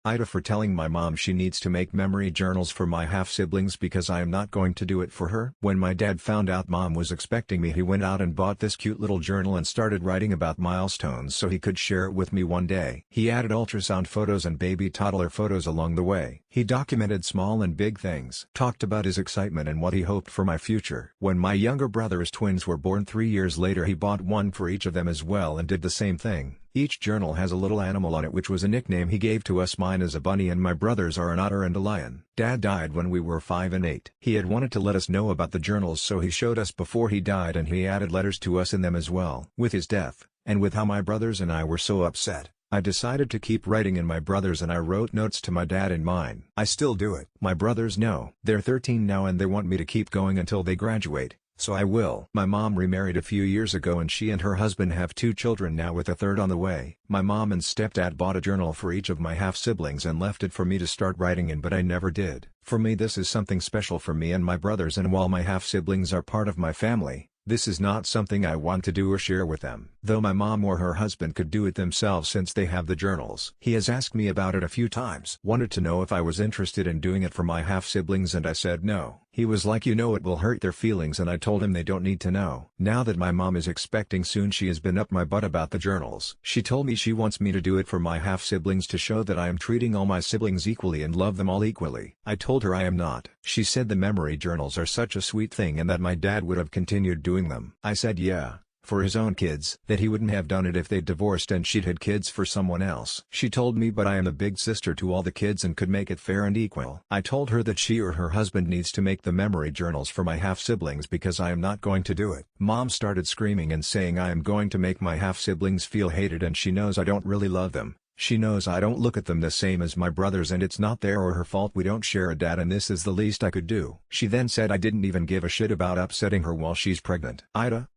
AITA for telling my mom she needs to make memory journals for my half-siblings because I am not going to do it for her. When my dad found out mom was expecting me, he went out and bought this cute little journal and started writing about milestones so he could share it with me one day. He added ultrasound photos and baby toddler photos along the way. He documented small and big things, talked about his excitement and what he hoped for my future. When my younger brother's twins were born 3 years later, he bought one for each of them as well and did the same thing. Each journal has a little animal on it, which was a nickname he gave to us. Mine is a bunny and my brother's are an otter and a lion. Dad died when we were 5 and 8. He had wanted to let us know about the journals, so he showed us before he died, and he added letters to us in them as well. With his death, and with how my brothers and I were so upset, I decided to keep writing in my brothers, and I wrote notes to my dad in mine. I still do it. My brothers know. They're 13 now and they want me to keep going until they graduate. So I will. My mom remarried a few years ago and she and her husband have 2 children now, with a third on the way. My mom and stepdad bought a journal for each of my half-siblings and left it for me to start writing in, but I never did. For me, this is something special for me and my brothers, and while my half-siblings are part of my family, this is not something I want to do or share with them. Though my mom or her husband could do it themselves since they have the journals. He has asked me about it a few times. Wanted to know if I was interested in doing it for my half-siblings and I said no. He was like, you know, it will hurt their feelings, and I told him they don't need to know. Now that my mom is expecting soon, she has been up my butt about the journals. She told me she wants me to do it for my half-siblings to show that I am treating all my siblings equally and love them all equally. I told her I am not. She said the memory journals are such a sweet thing and that my dad would have continued doing them. I said yeah, for his own kids, that he wouldn't have done it if they'd divorced and she'd had kids for someone else. She told me, but I am the big sister to all the kids and could make it fair and equal. I told her that she or her husband needs to make the memory journals for my half-siblings because I am not going to do it. Mom started screaming and saying I am going to make my half-siblings feel hated, and she knows I don't really love them. She knows I don't look at them the same as my brothers, and it's not their or her fault we don't share a dad, and this is the least I could do. She then said I didn't even give a shit about upsetting her while she's pregnant. AITA,